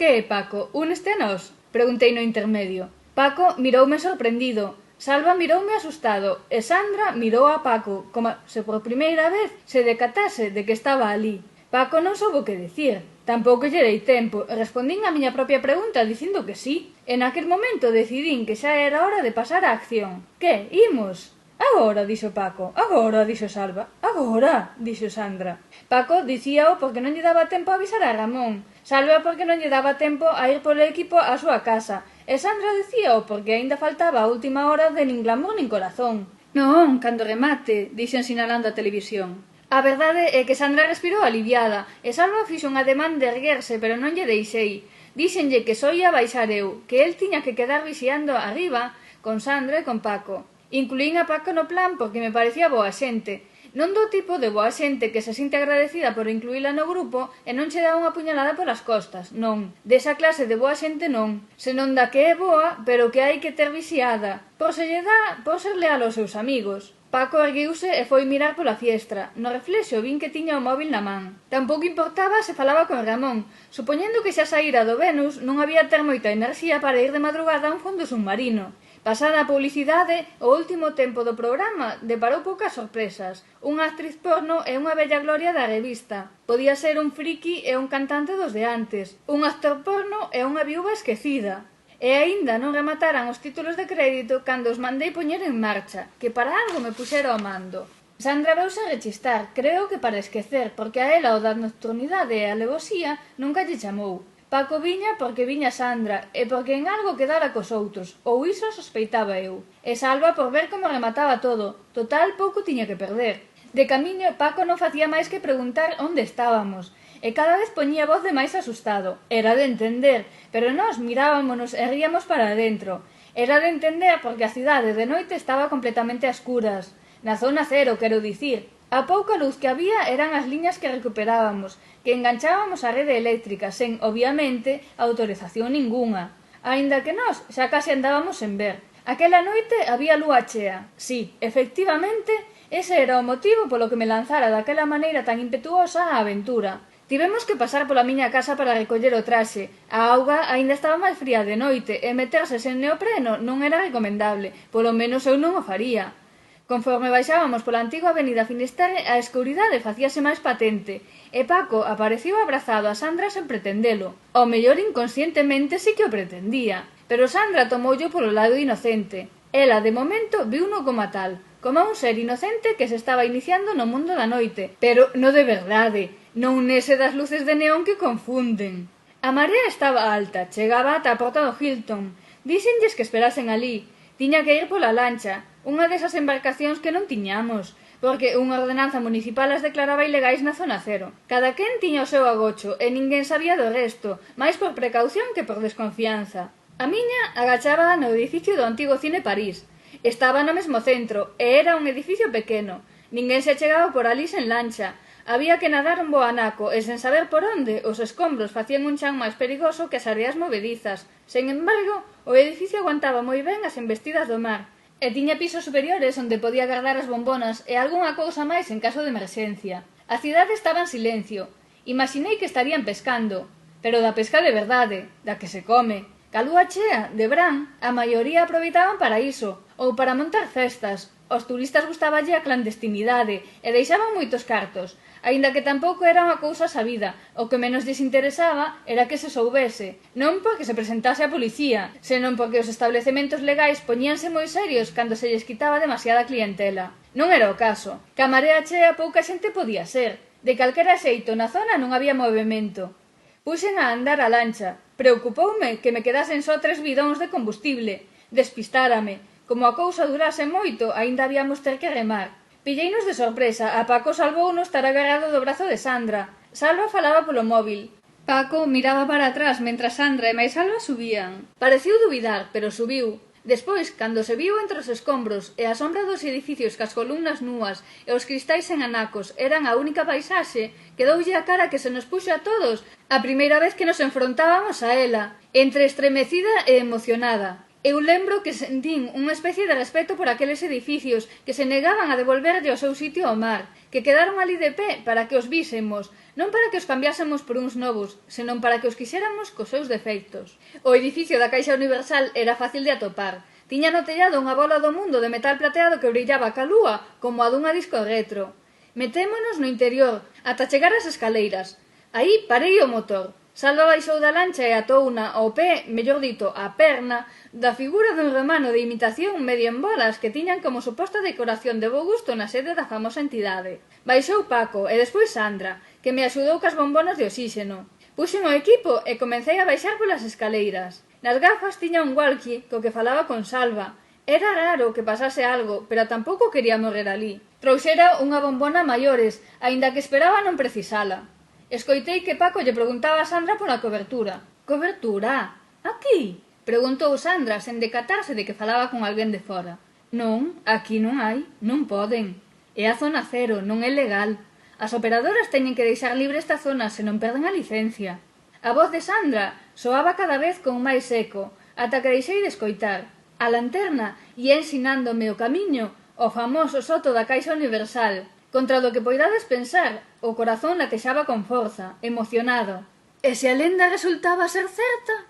Que, Paco, úneste a nós? Preguntei no intermedio. Paco miroume sorprendido, Salva miroume asustado e Sandra mirou a Paco, como se por primeira vez se decatase de que estaba ali. Paco non soubo que dicir, tampouco lle dei tempo, e respondín a miña propia pregunta dicindo que sí. En aquel momento decidín que xa era hora de pasar á acción. Que, imos? Agora, dixo Paco. Agora, dixo Salva. Agora, dixo Sandra. Paco dicíao porque non lle daba tempo a avisar a Ramón. Salva porque non lle daba tempo a ir polo equipo á súa casa. E Sandra dicíao porque aínda faltaba a última hora de nin glamour nin corazón. Non, cando remate, dixen sinalando a televisión. A verdade é que Sandra respirou aliviada e Salva fixo un ademán de erguerse, pero non lle deixei. Díxenlle que só ia baixar eu, que el tiña que quedar vixiando arriba con Sandra e con Paco. Incluín a Paco no plan porque me parecía boa xente. Non do tipo de boa xente que se sinte agradecida por incluíla no grupo e non che dá unha puñalada polas costas, non. Desa clase de boa xente non, senón da que é boa, pero que hai que ter vixiada, por se lle dá por ser leal aos seus amigos. Paco erguiuse e foi mirar pola fiestra. No reflexo vin que tiña o móvil na man. Tampouco importaba se falaba con Ramón. Supoñendo que xa saíra do Venus, non había ter moita enerxía para ir de madrugada a un fondo submarino. Pasada a publicidade, o último tempo do programa deparou poucas sorpresas. Unha actriz porno e unha bella gloria da revista. Podía ser un friki e un cantante dos de antes. Un actor porno e unha viúva esquecida. E aínda non remataran os títulos de crédito cando os mandei poñer en marcha, que para algo me puxera ao mando. Sandra veuse rechistar, creo que para esquecer, porque a ela o da nocturnidade e a alevosía nunca lle chamou. Paco viña porque viña Sandra e porque en algo quedara cos outros, ou iso sospeitaba eu. E Salva por ver como remataba todo, total pouco tiña que perder. De camiño Paco non facía máis que preguntar onde estábamos, e cada vez poñía voz de máis asustado. Era de entender, pero nós mirábamonos e ríamos para dentro. Era de entender porque a cidade de noite estaba completamente a escuras. Na zona cero, quero dicir. A pouca luz que había eran as liñas que recuperábamos, que enganchábamos á rede eléctrica sen, obviamente, autorización ningunha. Aínda que nós xa case andábamos sen ver. Aquela noite había lúa chea. Sí, efectivamente, ese era o motivo polo que me lanzara daquela maneira tan impetuosa á aventura. Tivemos que pasar pola miña casa para recoller o traxe. A auga aínda estaba máis fría de noite e meterse sen neopreno non era recomendable, polo menos eu non o faría. Conforme baixábamos pola antiga avenida Finisterre, a escuridade facíase máis patente, e Paco apareceu abrazado a Sandra sen pretendelo. Ao mellor inconscientemente sí que o pretendía, pero Sandra tomoullo polo lado inocente. Ela, de momento, viuno como tal, como un ser inocente que se estaba iniciando no mundo da noite, pero no de verdade, non nese das luces de neón que confunden. A marea estaba alta, chegaba ata a porta do Hilton. Díxenlles que esperasen ali. Tiña que ir pola lancha, unha desas embarcacións que non tiñamos, porque unha ordenanza municipal as declaraba ilegais na zona cero. Cada quen tiña o seu agocho e ninguén sabía do resto, máis por precaución que por desconfianza. A miña agachaba no edificio do antigo Cine París. Estaba no mesmo centro e era un edificio pequeno. Ninguén se chegaba por ali sen lancha. Había que nadar un bo anaco e sen saber por onde os escombros facían un chan máis perigoso que as areas movedizas. Sen embargo, o edificio aguantaba moi ben as embestidas do mar e tiña pisos superiores onde podía guardar as bombonas e algunha cousa máis en caso de emerxencia. A cidade estaba en silencio. Imaginei que estarían pescando, pero da pesca de verdade, da que se come. Ca lúa chea, de verán, a maioría aproveitaban para iso, ou para montar festas. Os turistas gustaballe a clandestinidade e deixaban moitos cartos, aínda que tampouco era unha cousa sabida. O que menos lles interesaba era que se soubese, non porque se presentase a policía, senón porque os establecementos legais poñíanse moi serios cando se lles quitaba demasiada clientela. Non era o caso. Ca marea chea pouca xente podía ser. De calquera xeito na zona non había movimento. Puxen a andar a lancha. Preocupoume que me quedasen só 3 bidóns de combustible. Despistárame. Como a cousa durase moito, aínda habíamos ter que remar. Pilleinos de sorpresa, a Paco salvounos estar agarrado do brazo de Sandra. Salva falaba polo móvil. Paco miraba para atrás mentras Sandra e máis Salva subían. Pareciu dubidar, pero subiu. Despois, cando se viu entre os escombros e a sombra dos edificios cas columnas núas e os cristais en anacos eran a única paisaxe, quedoulle a cara que se nos puxo a todos a primeira vez que nos enfrontábamos a ela, entre estremecida e emocionada. Eu lembro que sentín unha especie de respeto por aqueles edificios que se negaban a devolverlle o seu sitio ao mar, que quedaron ali de pé para que os vísemos, non para que os cambiásemos por uns novos, senón para que os quixéramos cos seus defectos. O edificio da Caixa Universal era fácil de atopar. Tiña no tellado unha bola do mundo de metal plateado que brillaba ca lúa como a dunha disco retro. Metémonos no interior, ata chegar ás escaleiras. Aí parei o motor. Salva baixou da lancha e atouna ao pé, mellor dito, á perna, da figura dun romano de imitación medio en bolas que tiñan como suposta decoración de bo gusto na sede da famosa entidade. Baixou Paco e despois Sandra, que me axudou cas bombonas de oxíxeno. Puxen o equipo e comecei a baixar polas escaleiras. Nas gafas tiña un walkie co que falaba con Salva. Era raro que pasase algo, pero tampouco quería morrer ali. Trouxera unha bombona maiores, aínda que esperaba non precisala. Escoitei que Paco lle preguntaba a Sandra pola cobertura. Cobertura? Aquí? Preguntou Sandra sen decatarse de que falaba con alguén de fora. Non, aquí non hai, non poden. É a zona cero, non é legal. As operadoras teñen que deixar libre esta zona se non perden a licencia. A voz de Sandra soaba cada vez con máis eco, ata que deixei de escoitar. A lanterna ia ensinándome o camiño ao famoso soto da Caixa Universal. Contra do que poidades pensar, o corazón latexaba con forza, emocionado. E se a lenda resultaba ser certa?